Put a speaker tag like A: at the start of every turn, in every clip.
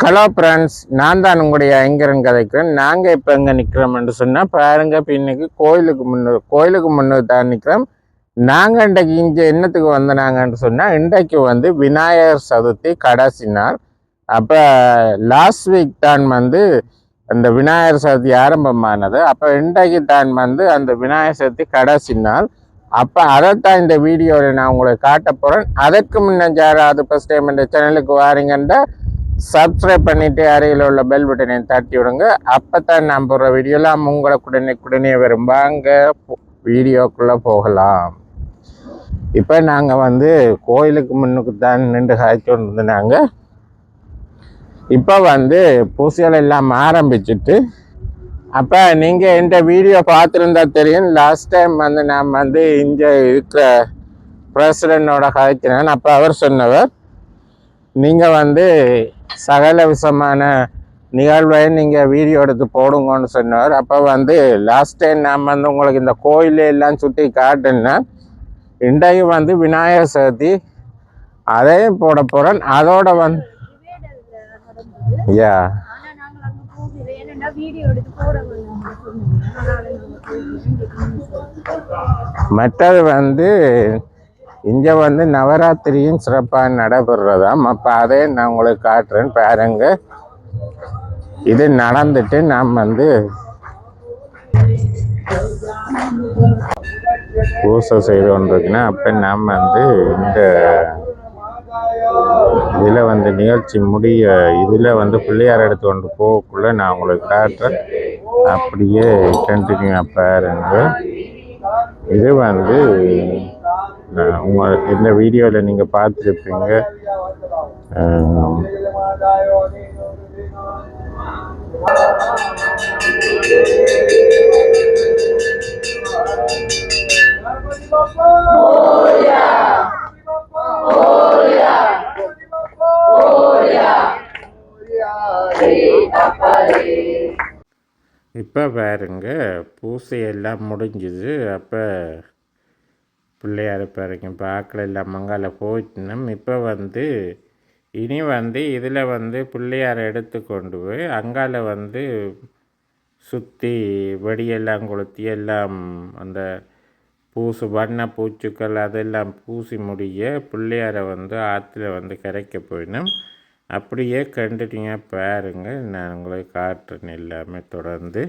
A: Hello friends, நான் தான் உங்களுடைய ஐங்கரன் கதைக்கிறேன். நாங்கள் இப்போ எங்கே நிற்கிறோம்னு சொன்னால் பாருங்க, இப்போ இன்னைக்கு கோயிலுக்கு முன்னுக்கு தான் நிற்கிறோம். நாங்கள் இன்றைக்கு இங்கே என்னத்துக்கு வந்தனாங்கன்னு சொன்னால், இன்றைக்கு வந்து விநாயகர் சதுர்த்தி கடைசி நாள். அப்போ லாஸ்ட் வீக் தான் வந்து அந்த விநாயகர் சதுர்த்தி ஆரம்பமானது. அப்போ இன்றைக்கு தான் வந்து அந்த விநாயகர் சதுர்த்தி கடைசி நாள். அப்போ அதைத்தான் இந்த வீடியோவில் நான் உங்களுக்கு காட்ட போகிறேன். அதற்கு முன்னே யாராவது ஃபஸ்ட் டைம் இந்த சேனலுக்கு வாரீங்கன்னா சப்ஸ்கிரைப் பண்ணிட்டு அருகில் உள்ள பெல் பட்டனை தட்டி விடுங்க. அப்பதான் நான் போடுற வீடியோலாம் உங்களுக்கு உடனே வரும். வாங்க வீடியோக்குள்ளே போகலாம். இப்போ நாங்கள் வந்து கோயிலுக்கு முன்னுக்கு தான் நின்று காய்ச்சோன்னு இருந்தாங்க. இப்போ வந்து பூசைகள் எல்லாம் ஆரம்பிச்சுட்டு, அப்போ நீங்கள் இந்த வீடியோ பார்த்துருந்தா தெரியும். லாஸ்ட் டைம் வந்து நான் வந்து இங்கே இருக்கிற பிரசிடென்டோட காய்ச்சினேன். அப்போ அவர் சொன்னவர், நீங்கள் வந்து சகல விஷமான நிகழ்வையும் நீங்கள் வீடியோ எடுத்து போடுங்கன்னு சொன்னார். அப்போ வந்து லாஸ்ட் டைம் நான் வந்து உங்களுக்கு இந்த கோயில எல்லாம் சுற்றி காட்டுன்னா, இன்றைக்கு வந்து விநாயகர் சதுர்த்தி அதையும் போட போகிறேன். அதோட வந்து யா மற்றது வந்து இங்கே வந்து நவராத்திரியும் சிறப்பாக நடைபெறுறதாம். அப்போ அதே நான் உங்களுக்கு காட்டுறேன் பாருங்க. இது நடந்துட்டு நாம் வந்து பூசை செய்து கொண்டிருக்குன்னா, அப்போ நாம் வந்து இந்த இதில் வந்து நிகழ்ச்சி முடிய இதில் வந்து பிள்ளையார் எடுத்து கொண்டு போகக்குள்ள நான் உங்களுக்கு காட்டுறேன். அப்படியே கண்டினியூ பாருங்க. இது வந்து இந்த வீடியோவில் நீங்கள் பார்த்துருப்பீங்க. இப்போ பாருங்க, பூசையெல்லாம் முடிஞ்சுது. அப்போ பிள்ளையார் பாருங்க பார்க்கல எல்லாம் மங்கால போயிட்டுனோம். இப்போ வந்து இனி வந்து இதில் வந்து பிள்ளையாரை எடுத்து கொண்டு போய் அங்கால வந்து சுற்றி வெடியெல்லாம் கொளுத்தி எல்லாம் அந்த வண்ண பூச்சுக்கள் அதெல்லாம் பூசி முடிய பிள்ளையாரை வந்து ஆற்றுல வந்து கரைக்க போயினோம். அப்படியே கண்டினியூ பாருங்கள். நான் உங்களுக்கு காட்டுறேன் எல்லாமே தொடர்ந்து.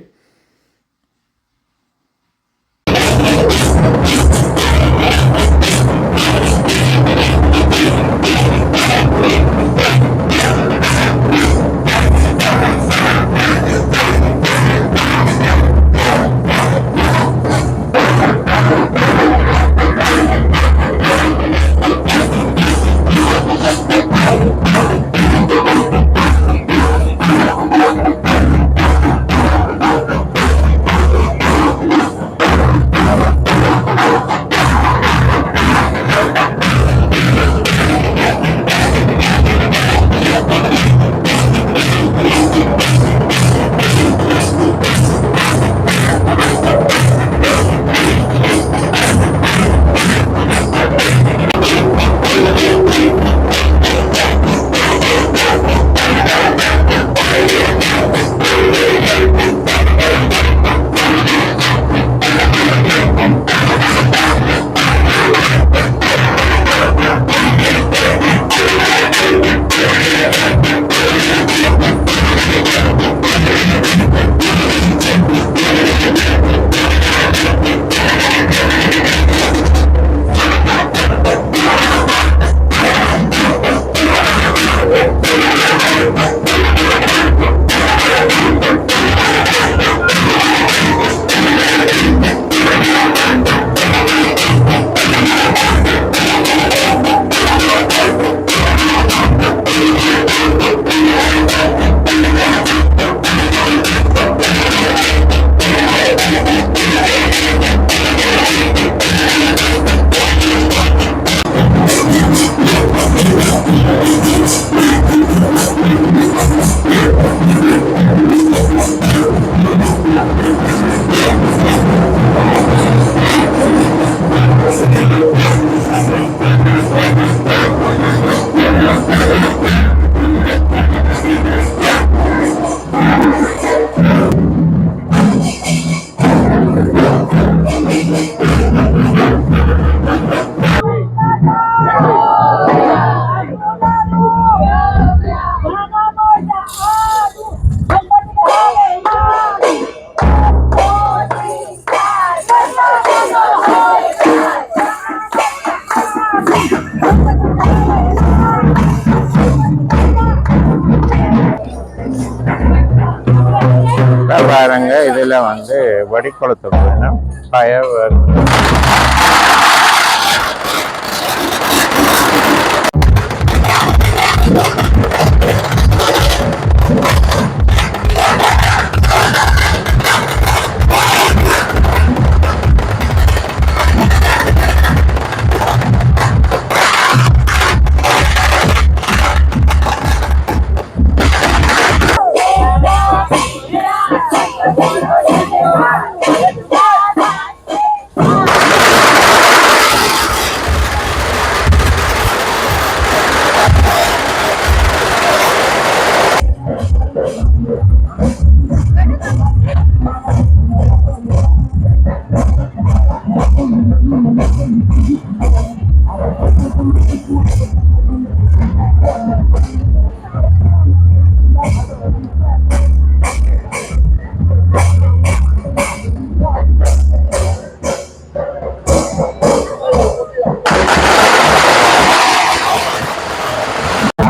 A: பாருங்க இதில் வந்து வடிக்குளத்து வேணும் ஃபயர்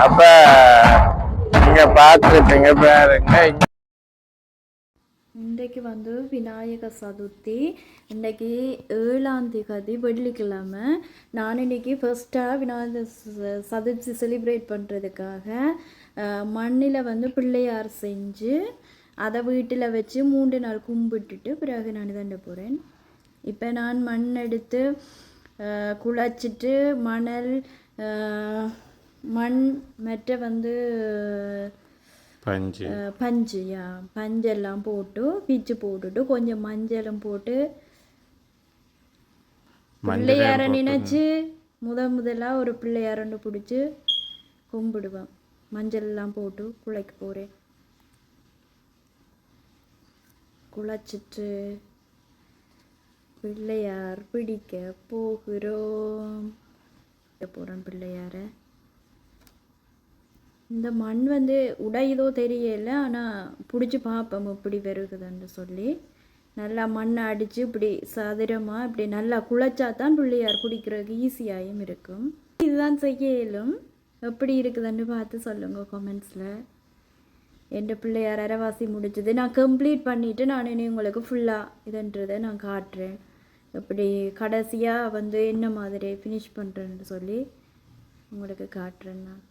A: அப்ப நீங்க பார்த்துருப்பீங்க பாருங்க.
B: இன்றைக்கு வந்து விநாயக சதுர்த்தி. இன்றைக்கு 7ஆம் தேதி வெள்ளிக்கிழமை. நான் இன்றைக்கி ஃபர்ஸ்ட்டாக விநாயகர் சதுர்த்தி செலிப்ரேட் பண்ணுறதுக்காக மண்ணில் வந்து பிள்ளையார் செஞ்சு அதை வீட்டில் வச்சு 3 நாள் கும்பிட்டுட்டு பிறகு நான் தண்ட போகிறேன். இப்போ நான் மண் எடுத்து குழச்சிட்டு மண் மற்ற வந்து பஞ்செல்லாம் போட்டு பிச்சு போட்டுட்டு கொஞ்சம் மஞ்சளும் போட்டு பிள்ளையார நினைச்சு முதலாக ஒரு பிள்ளையாரண்டு பிடிச்சி கும்பிடுவேன். மஞ்சள் எல்லாம் போட்டு குழைக்க போகிறேன். குழைச்சிட்டு பிள்ளையார் பிடிக்க போகிறோம். பிள்ளையார இந்த மண் வந்து உடையதோ தெரியல, ஆனால் பிடிச்சி பார்ப்போம் இப்படி வருகுதுன்னு சொல்லி நல்லா மண்ணை அடித்து இப்படி சதுரமாக இப்படி நல்லா குழைச்சா தான் பிள்ளையார் பிடிக்கிறதுக்கு ஈஸியாகவும் இருக்கும். இதுதான் செய்யலும். எப்படி இருக்குதுன்னு பார்த்து சொல்லுங்கள் கமெண்ட்ஸில். என் பிள்ளையார் அரைவாசி முடிச்சது நான் கம்ப்ளீட் பண்ணிவிட்டு நான் இனி உங்களுக்கு ஃபுல்லாக இதுன்றதை நான் காட்டுறேன். எப்படி கடைசியாக வந்து என்ன மாதிரி ஃபினிஷ் பண்ணுறேன்னு சொல்லி உங்களுக்கு காட்டுறேன். நான்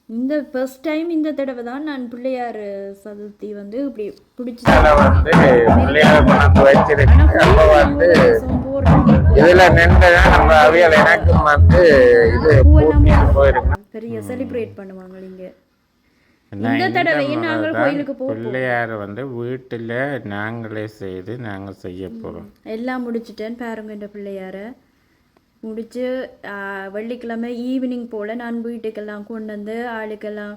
B: இந்த ஃபர்ஸ்ட் டைம் இந்த தடவை தான் நான் பிள்ளையார் சதுர்த்தி வந்து இப்படி பிடிச்சி வந்து பிள்ளையார் கொண்டு வச்சிருக்கேன். அப்போ வந்து இதில் நின்று நம்ம அவியல் எனக்கு வந்து இது பெரிய செலிப்ரேட் பண்ணுவாங்க. இங்கே இந்த தடவையும் நாங்கள் கோயிலுக்கு பிள்ளையார் வந்து வீட்டில் நாங்களே செய்து நாங்கள் செய்ய போகிறோம். எல்லாம் முடிச்சிட்டேன் பாருங்க. இந்த பிள்ளையாரை முடித்து வெள்ளிக்கிழமை ஈவினிங் போல் நான் வீட்டுக்கெல்லாம் கொண்டு வந்து ஆளுக்கெல்லாம்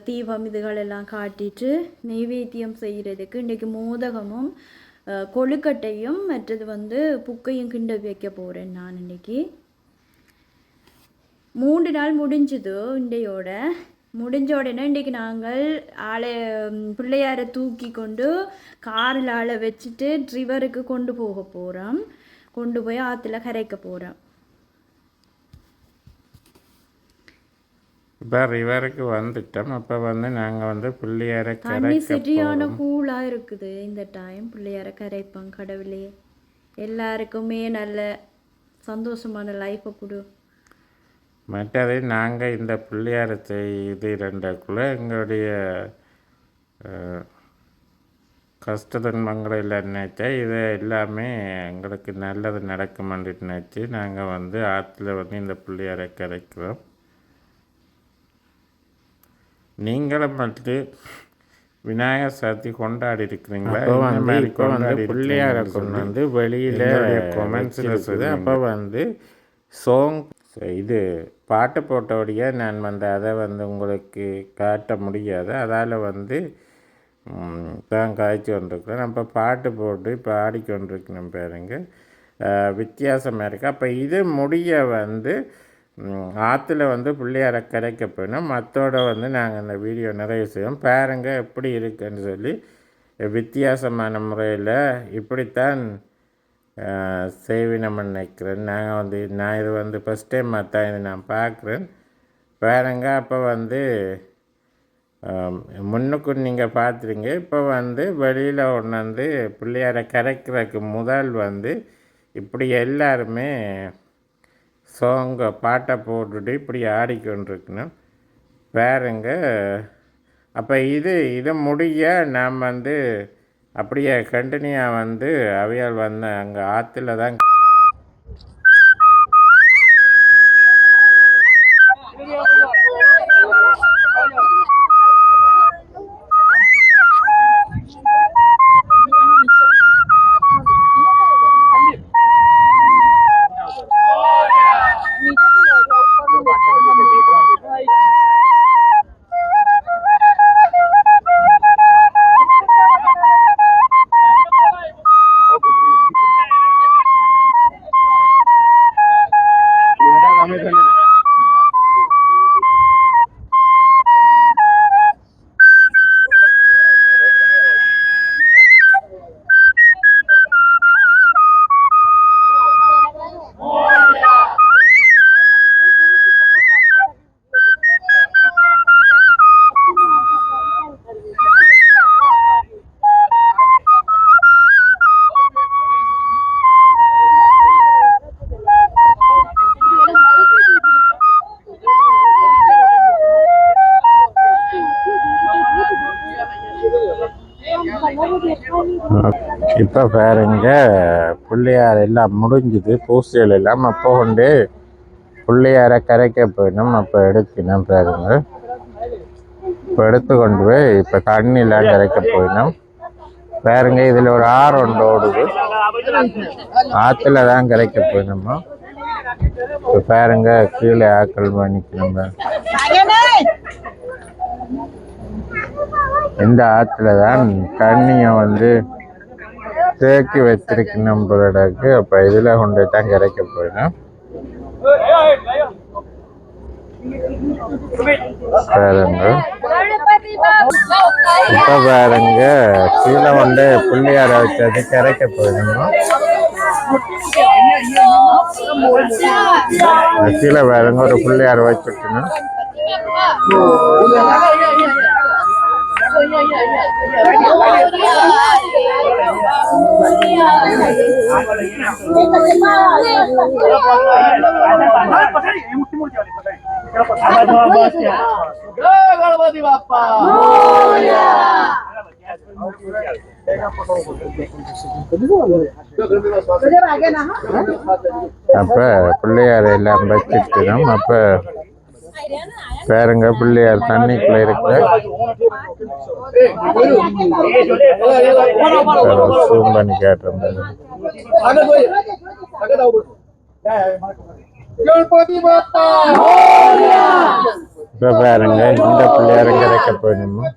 B: தீபம் இதுகளெல்லாம் காட்டிட்டு நெய்வேத்தியம் செய்கிறதுக்கு இன்றைக்கி மோதகமும் கொழுக்கட்டையும் மற்றது வந்து புக்கையும் கிண்ட வைக்க போகிறேன். நான் இன்றைக்கி 3 நாள் முடிஞ்சுது. இன்றையோட முடிஞ்ச உடனே இன்றைக்கி நாங்கள் பிள்ளையாரை தூக்கி கொண்டு காரில் ஆளை வச்சுட்டு ரிவருக்கு கொண்டு போக போகிறோம். கொண்டு போய் ஆற்றுல கரைக்க போகிறோம்.
A: இப்போ ரிவருக்கு வந்துட்டோம். அப்போ வந்து நாங்கள் வந்து பிள்ளையாரை
B: தண்ணி சரியான கூலாக இருக்குது இந்த டைம். பிள்ளையாரை கரைப்போம். கடவுளே எல்லாருக்குமே நல்ல சந்தோஷமான லைஃப்பை கொடு.
A: மற்றது நாங்கள் இந்த பிள்ளையாரை செய்து ரெண்டாக்குள்ளே எங்களுடைய கஷ்ட துன்பங்களை இல்லை நினைச்சா இதை எல்லாமே எங்களுக்கு நல்லது நடக்குமென்று நினச்சி நாங்கள் வந்து ஆற்றுல வந்து இந்த பிள்ளையாரை கரைக்கிறோம். நீங்களும் வந்து விநாயகர் சதுர்த்தி கொண்டாடி இருக்கிறீங்களா? இப்போ வந்து பிள்ளையாரை கொண்டு வந்து வெளியில் கொமெண்ட்ஸில் இருக்குது. அப்போ வந்து இது பாட்டு போட்டபடியாக நான் வந்து அதை வந்து உங்களுக்கு காட்ட முடியாது. அதால் வந்து தான் காய்ச்சி கொண்டிருக்கிறேன். நம்ம பாட்டு போட்டு இப்போ ஆடிக்கொண்டிருக்கணும் பாருங்க. வித்தியாசமாக இருக்குது. அப்போ இது முடிய வந்து ஆற்றுல வந்து பிள்ளையாரை கரைக்க போயிடும். மற்றோட வந்து நாங்கள் இந்த வீடியோ நிறைய செய்வோம் பாருங்கள் எப்படி இருக்குன்னு சொல்லி. வித்தியாசமான முறையில் இப்படித்தான் செய்வினம்னு நினைக்கிறேன். நான் இது வந்து ஃபஸ்ட் டைம் தான் இது நான் பார்க்குறேன். பாருங்க. அப்போ வந்து முன்னுக்கு நீங்கள் பார்த்துருங்க. இப்போ வந்து வெளியில் ஒன்று வந்து பிள்ளையாரை கரைக்கிறதுக்கு முதல் வந்து இப்படி எல்லாருமே பாட்டை போட்டுட்டு இப்படி ஆடிக்கொண்டிருக்கணும் பாருங்க. அப்போ இது முடிய நாம் வந்து அப்படியே கண்டினியூவாக வந்து அவையால் வந்த அங்கே ஆற்றுல தான் இப்போ பாருங்க பிள்ளையார் எல்லாம் முடிஞ்சுது. பூசைகள் எல்லாம் அப்போ கொண்டு பிள்ளையாரை கரைக்க போயிடும். அப்போ எடுக்கணும் பாருங்க. இப்போ எடுத்து கொண்டு போய் இப்போ தண்ணியெல்லாம் கரைக்க போயிடும் பாருங்க. இதில் ஒரு ஆறு ஒன்று ஓடுது. ஆற்றுல தான் கரைக்க போயிடணுமா. இப்போ பாருங்க கீழே ஆக்கள் பண்ணிக்கணும். இந்த ஆற்றுல தான் தண்ணியை வந்து தேக்கி வச்சிருக்கணும் போலடாக்கு. அப்போ இதில் கொண்டு தான் கரைக்க போயிடும் பாருங்க. இப்போ பாருங்க கீழே கொண்டு பிள்ளையார வச்சது கரைக்க போயிடணும். கீழே பாருங்க ஒரு பிள்ளையார வச்சுக்கணும். அப்ப பிள்ளையார் எல்லாம் வச்சிருக்கணும். அப்ப பாருங்க பிள்ளையார் தண்ணிக்குள்ள இருக்கிற ஜூம் பண்ணி கேட்டுறேன். இப்ப பாருங்க இந்த பிள்ளையாரும் கிடைக்க போயிடணும்.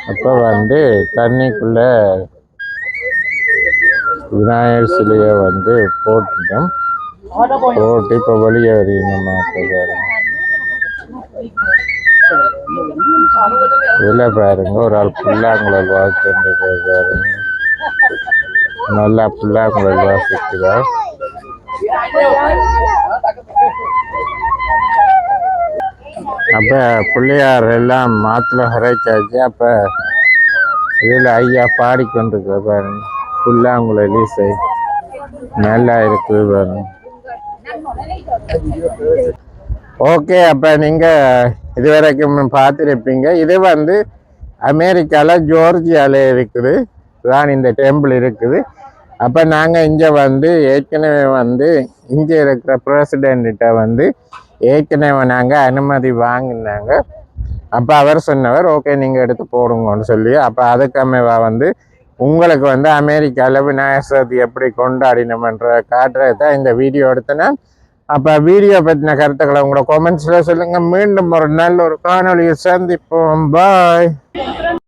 A: அப்ப வந்து தண்ணிக்குள்ள விநாயகர் சிலையை வந்து போட்டுட்டோம். போட்டு இப்ப வெளியே வரணும். இதுல பாருங்க ஒரு ஆள் புல்லாங்குழல் வாசிட்டு பாருங்க. நல்லா புல்லாங்குழல் வாசிக்கிறார். அப்ப பிள்ளையார் எல்லாம் மாத்துல ஹரைச்சாச்சு. அப்ப இதுல ஐயா பாடிக்கொண்டிருக்கிற பாருங்க புல்லாங்குழல் இசை நல்லா இருக்கு பாருங்க. ஓகே, அப்ப நீங்க இதுவரைக்கும் பார்த்துருப்பீங்க. இது வந்து அமெரிக்கால ஜோர்ஜியால இருக்குது தான் இந்த டெம்பிள் இருக்குது. அப்போ நாங்கள் இங்கே வந்து ஏற்கனவே வந்து இங்கே இருக்கிற பிரசிடென்ட்ட வந்து ஏற்கனவே நாங்கள் அனுமதி வாங்கினாங்க. அப்போ அவர் சொன்னவர் ஓகே நீங்கள் எடுத்து போடுங்கன்னு சொல்லி, அப்போ அதுக்கமைவா வந்து உங்களுக்கு வந்து அமெரிக்காவில் விநாயகர் சதுர்த்தி எப்படி கொண்டாடினோம்ன்ற காட்டுறது தான் இந்த வீடியோ எடுத்தேன். அப்போ வீடியோ பற்றின கருத்துக்களை உங்களோட கமெண்ட்ஸில் சொல்லுங்கள். மீண்டும் ஒரு நல்ல ஒரு காணொலியை சந்திப்போம். பாய்.